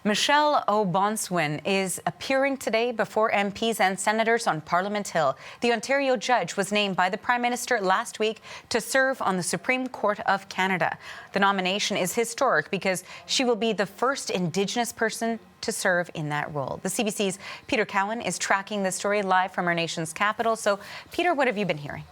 Michelle O'Bonswin is appearing today before MPs and senators on Parliament Hill. The Ontario judge was named by the Prime Minister last week to serve on the Supreme Court of Canada. The nomination is historic because she will be the first Indigenous person to serve in that role. The CBC's Peter Cowan is tracking this story live from our nation's capital. So, Peter, what have you been hearing?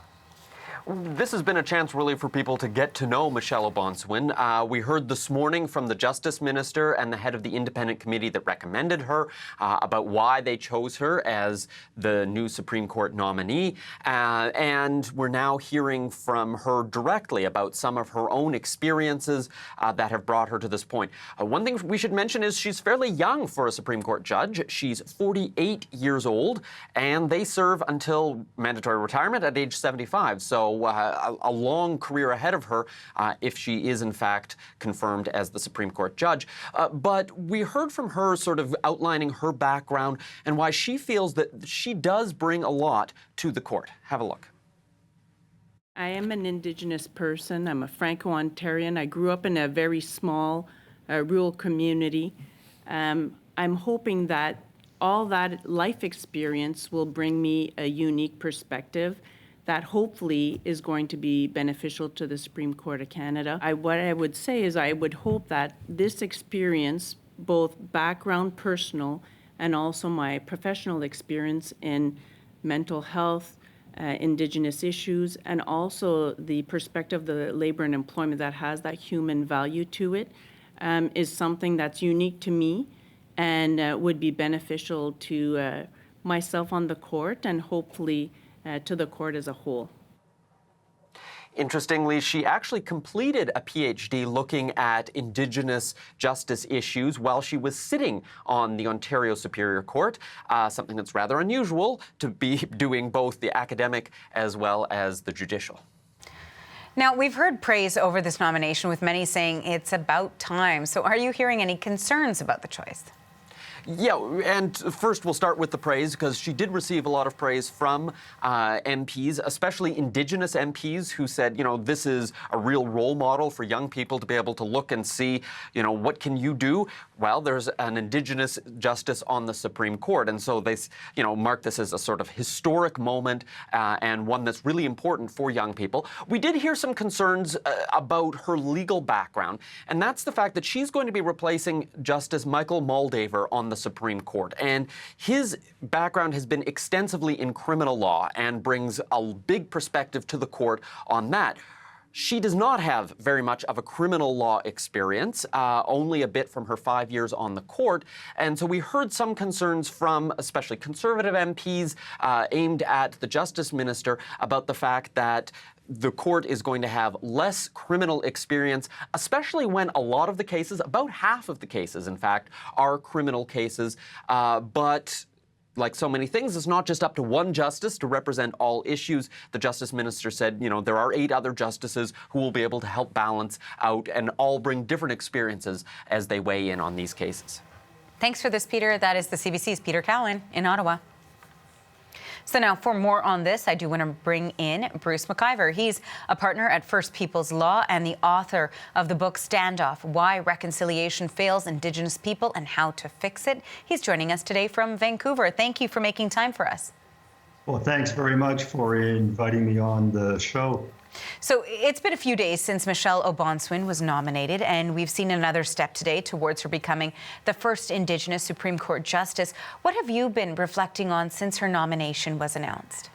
This has been a chance really for people to get to know Michelle O'Bonswin. We heard this morning from the Justice Minister and the head of the independent committee that recommended her about why they chose her as the new Supreme Court nominee. And we're now hearing from her directly about some of her own experiences that have brought her to this point. One thing we should mention is she's fairly young for a Supreme Court judge. She's 48 years old, and they serve until mandatory retirement at age 75. So a long career ahead of her if she is in fact confirmed as the Supreme Court judge. But we heard from her sort of outlining her background and why she feels that she does bring a lot to the court. Have a look. I am an Indigenous person. I'm a Franco-Ontarian. I grew up in a very small rural community. I'm hoping that all that life experience will bring me a unique perspective that hopefully is going to be beneficial to the Supreme Court of Canada. What I would say is I would hope that this experience, both background, personal, and also my professional experience in mental health, Indigenous issues, and also the perspective of the labor and employment that has that human value to it, is something that's unique to me and would be beneficial to myself on the court and hopefully to the court as a whole. Interestingly, she actually completed a PhD looking at Indigenous justice issues while she was sitting on the Ontario Superior Court, something that's rather unusual to be doing both the academic as well as the judicial. Now, we've heard praise over this nomination, with many saying it's about time. So are you hearing any concerns about the choice? Yeah, and first we'll start with the praise, because she did receive a lot of praise from MPs, especially Indigenous MPs, who said, you know, this is a real role model for young people to be able to look and see, you know, what can you do? Well, there's an Indigenous justice on the Supreme Court, and so they, you know, mark this as a sort of historic moment and one that's really important for young people. We did hear some concerns about her legal background, and that's the fact that she's going to be replacing Justice Michael Moldaver on the Supreme Court. And his background has been extensively in criminal law and brings a big perspective to the court on that. She does not have very much of a criminal law experience, only a bit from her 5 years on the court. And so we heard some concerns from especially Conservative MPs aimed at the Justice Minister about the fact that the court is going to have less criminal experience, especially when a lot of the cases, about half of the cases, in fact, are criminal cases. But like so many things, it's not just up to one justice to represent all issues. The Justice Minister said, you know, there are 8 other justices who will be able to help balance out and all bring different experiences as they weigh in on these cases. Thanks for this, Peter. That is the CBC's Peter Cowan in Ottawa. So now, for more on this, I do want to bring in Bruce McIver. He's a partner at First Peoples Law and the author of the book Standoff: Why Reconciliation Fails Indigenous People and How to Fix It. He's joining us today from Vancouver. Thank you for making time for us. Well, thanks very much for inviting me on the show. So it's been a few days since Michelle O'Bonswin was nominated, and we've seen another step today towards her becoming the first Indigenous Supreme Court justice. What have you been reflecting on since her nomination was announced?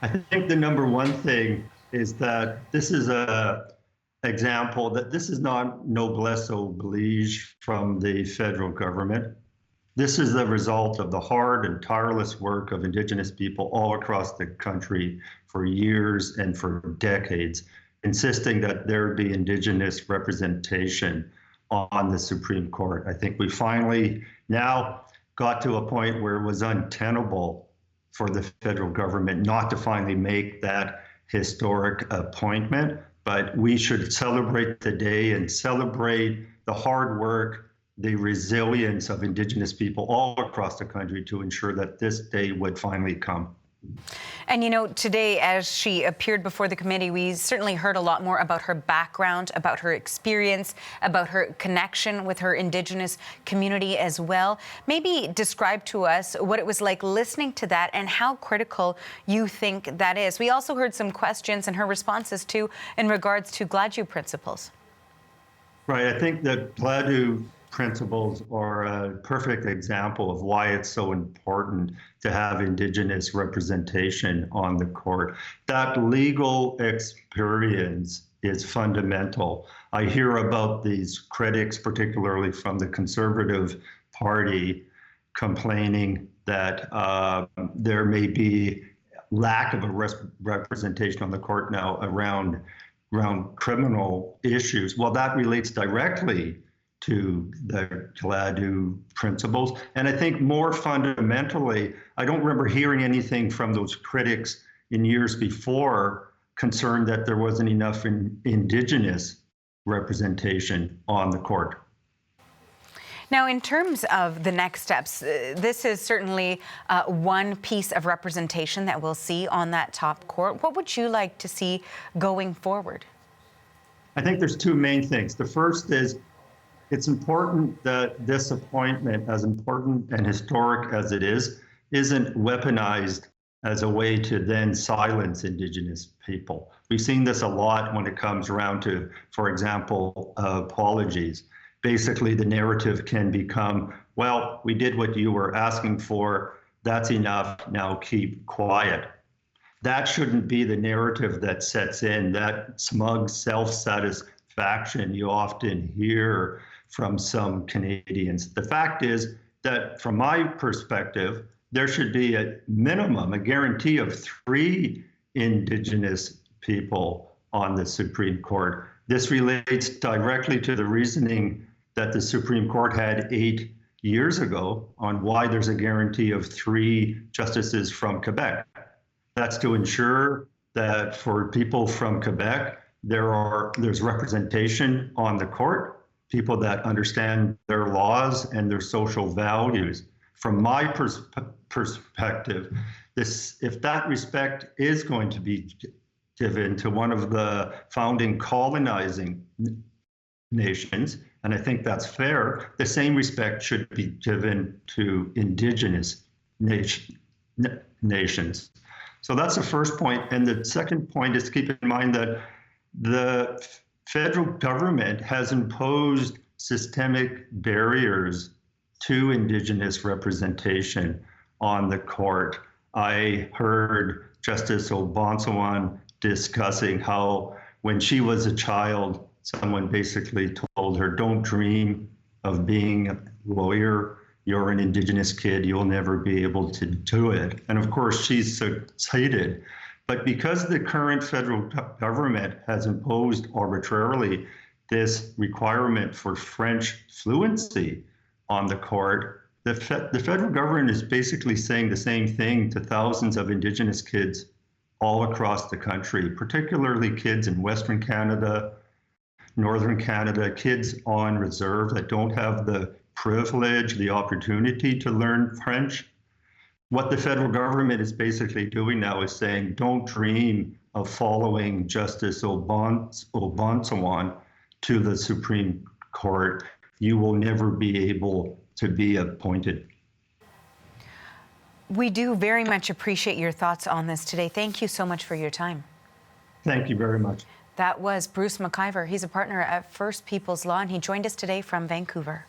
I think the number one thing is that this is an example that this is not noblesse oblige from the federal government. This is the result of the hard and tireless work of Indigenous people all across the country for years and for decades, insisting that there be Indigenous representation on the Supreme Court. I think we finally now got to a point where it was untenable for the federal government not to finally make that historic appointment, but we should celebrate the day and celebrate the hard work, the resilience of Indigenous people all across the country to ensure that this day would finally come. And, you know, today, as she appeared before the committee, we certainly heard a lot more about her background, about her experience, about her connection with her Indigenous community as well. Maybe describe to us what it was like listening to that and how critical you think that is. We also heard some questions and her responses too in regards to Gladue principles. Right. I think that Gladue principles are a perfect example of why it's so important to have Indigenous representation on the court. That legal experience is fundamental. I hear about these critics, particularly from the Conservative Party, complaining that there may be lack of a representation on the court now around criminal issues. Well, that relates directly to the Gladue principles. And I think more fundamentally, I don't remember hearing anything from those critics in years before concerned that there wasn't enough Indigenous representation on the court. Now, in terms of the next steps, this is certainly one piece of representation that we'll see on that top court. What would you like to see going forward? I think there's two main things. The first is it's important that this appointment, as important and historic as it is, isn't weaponized as a way to then silence Indigenous people. We've seen this a lot when it comes around to, for example, apologies. Basically, the narrative can become, well, we did what you were asking for, that's enough, now keep quiet. That shouldn't be the narrative that sets in, that smug self-satisfaction you often hear from some Canadians. The fact is that from my perspective, there should be a minimum, a guarantee of 3 Indigenous people on the Supreme Court. This relates directly to the reasoning that the Supreme Court had 8 years ago on why there's a guarantee of 3 justices from Quebec. That's to ensure that for people from Quebec, there's representation on the court, people that understand their laws and their social values. From my perspective, if that respect is going to be given to one of the founding colonizing nations, and I think that's fair, the same respect should be given to Indigenous nations. So that's the first point. And the second point is keep in mind that the federal government has imposed systemic barriers to Indigenous representation on the court. I heard Justice Obonsawan discussing how when she was a child, someone basically told her, don't dream of being a lawyer. You're an Indigenous kid, you'll never be able to do it. And of course, she's succeeded. But because the current federal government has imposed arbitrarily this requirement for French fluency on the court, the federal government is basically saying the same thing to thousands of Indigenous kids all across the country, particularly kids in Western Canada, Northern Canada, kids on reserve that don't have the privilege, the opportunity to learn French. What the federal government is basically doing now is saying, don't dream of following Justice Obonsawan to the Supreme Court. You will never be able to be appointed. We do very much appreciate your thoughts on this today. Thank you so much for your time. Thank you very much. That was Bruce McIver. He's a partner at First People's Law, and he joined us today from Vancouver.